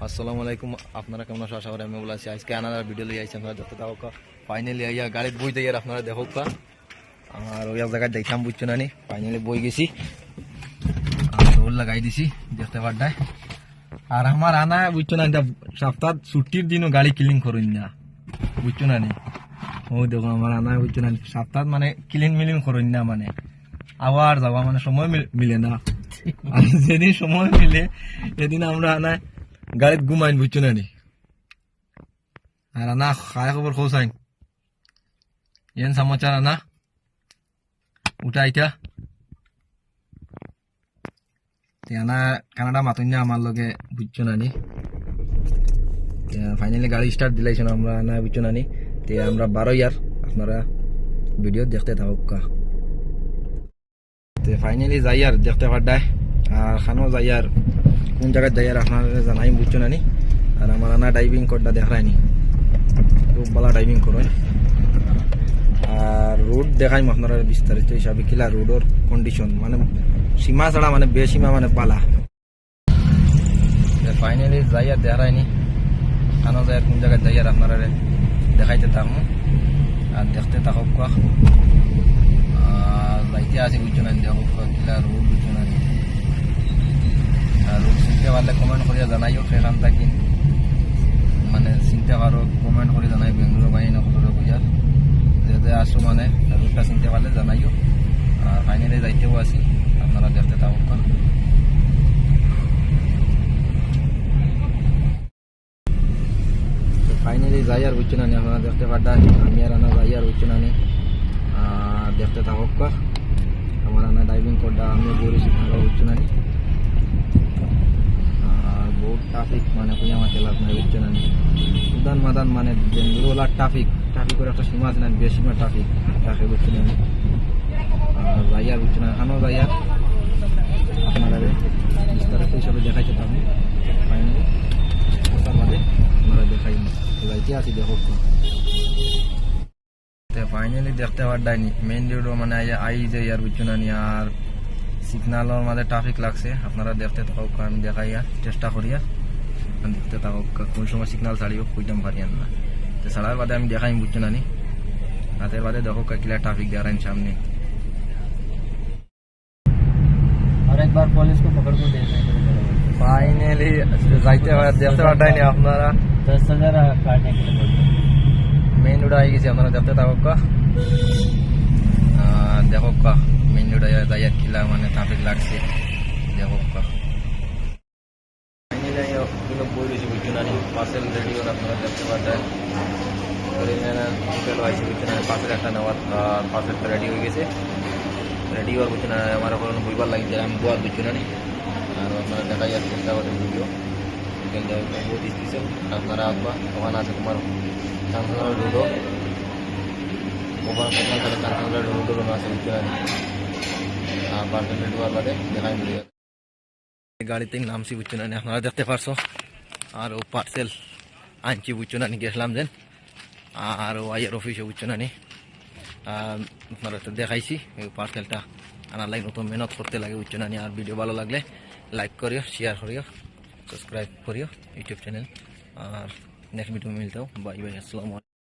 আসসালামু আলাইকুম। আপনারা কেমন আছো? আশা করি আমি ভালো আছি। আজকে আনার ভিডিও লিয়ে আইছি, আপনারা দেখতে থাকুক। ফাইনালি আইয়া গাড়িতে বই দিয়ে আপনারা দেখুক। আর ওই এক জায়গায় দেখতাম বুঝছো না, ফাইনালি বই গেছি আর দৌড় লাগাই দিছি দেখতে পাড্ডায়। আর আমার আনা বুঝছো না, সপ্তাহ ছুটির দিনও গাড়ি ক্লিন করুন না বুঝছো না। ও দেখো আমার আনা বুঝছো না, সপ্তাহ মানে ক্লিন মিলিন করুন না, মানে আবার যাওয়া মানে সময় মিলে না। আর যেদিন সময় মিলে সেদিন আমরা আনা গাড়িত ঘুমাইন বুঝছো না। আর আনা খায় খবর খোঁসাইন এন সমাচার আনা উঠা আইতা আনা কানাডা মাতুন না আমার লগে বুঝছো না। ফাইনালি গাড়ি স্টার্ট দিলাইছো না আমরা আনা বুঝছো না। আমরা 12 ইয়ার আপনারা ভিডিও দেখতে থাকুক। ফাইনালি যাই আর দেখতে পাড্ডায় আর খানো যাই আর কোন জায়গায় যাই আর আপনারা জানাই বুঝছো না। আর আমার আনা ড্রাইভিং করটা দেখায়নি, খুব ভালো ড্রাইভিং করেন। আর রোড দেখাইম আপনারা বিস্তারিত হিসাবে কিলা রোডের কন্ডিশন, মানে সীমা ছাড়া মানে বেসীমা মানে পালা। ফাইনালি যাই আর দেখায়নি, খানো যাই আর কোন জায়গায় যাই আর আপনারা দেখাইতে থাকুন আর দেখতে থাকুক। যাইতে আছে বুঝছো না, দেখো কিলা রোড বুঝছো না। আর রোড চিনতে পারলে কমেন্ট করিয়া জানাইও, সেখান থাকি মানে চিনতে পারো কমেন্ট করে জানাই বেঙ্গলোর বাহিনী নকলের বুঝার যেতে আসো, মানে রোডটা চিনতে পারলে জানাইও। আর ফাইনালি যাইতেও আছি, আপনারা দেখতে থাকুক। ফাইনালি যাই আর বুঝছো না, আপনারা দেখতে পারডা আমি আর আনা যাই আর বুঝছো না। দেখতে থাকুক। আমার আনা ড্রাইভিং করটা আমিও বলেছি আপনারা বুঝছো না। আর বহুত ট্রাফিক মানে কুইয়া মাঠে লাভ নাই বুঝছো না। উদান মাদান মানে বেঙ্গলোর ট্রাফিকের একটা সীমা আছে না, বেসীমা ট্রাফিক থাকে বুঝছো না। আর যাইয়া বুঝছো না, এখানেও যাইয়া আপনারা বিস্তারিত হিসাবে দেখাইতে পারবেন। ফাইনালি বাদে আপনারা দেখাই যাইতে আছি দেখো। ফাইনালি দেখতে পারডাইনি মেইন রোড মানে আই যে ইয়ার বুঝছো না। আর সিগনালের মাঝে ট্রাফিক লাগছে, আপনারা দেখতে থাকুক। আমি দেখাইয়া চেষ্টা করিয়া দেখতে থাকুক কোন সময় সিগনাল ছাড়িও কইতাম পারিয়ান না। তো ছাড়ার বাদে আমি দেখাই বুঝছো না। রাতের বাদে দেখো কিলা ট্রাফিক দেখাইন সামনে। আরেকবার পুলিশকে পকড় করে দেন। ফাইনালি যাইতে হয় দেখতে পারডাইনি আপনারা 10,000 काटने के लिए बोलते মেইন রোড আই গেছি, আপনারা দেখতে থাকুক। দেখো মেইন রোড যাইয়া কিলা মানে ট্রাফিক লাগছে দেখো। বই বেশি বুঝছো না, পার্সেল রেডি করে আপনারা দেখতে পারবেন। হোটেল আইসি বুঝছো না, পার্সেল একটা নেওয়ার পার্সেলটা রেডি হয়ে গেছে। রেডি হওয়ার বুঝছো না, আমার কোনো বইবার লাগিয়েছে আমি বোয়ার বুঝছো না। আর আপনারা দেখাই আর চেষ্টা করেন ভিডিও বহুত স্পেশাল। আপনারা আসবা, ওখানে আছে তোমার কাঞ্চনজঙ্ঘা রোডও, ওখানে কাঞ্চনজঙ্ঘা রোডও আছে বুঝছো না। আর পার্সেল রেডি হওয়ার বাদে দেখাই ভিডিও। গাড়িতে নামছি বুঝছো না, আপনারা দেখতে পারছো। আর ও পার্সেল আনছি বুঝছো না, গেছিলাম যেন। আর ও আইয়ার অফিসে বুঝছো না। আপনারা তো দেখাইছি এই পার্সেলটা আনার লাগে নতুন মেহনত করতে লাগে বুঝছো না। আর ভিডিও ভালো লাগলে লাইক করিও, শেয়ার করিও, সাবস্ক্রাইব করিও ইউটিউব চ্যানেল। আর নেক্সট ভিডিও মিলতেও বাই বাই। আসসালামু আলাইকুম।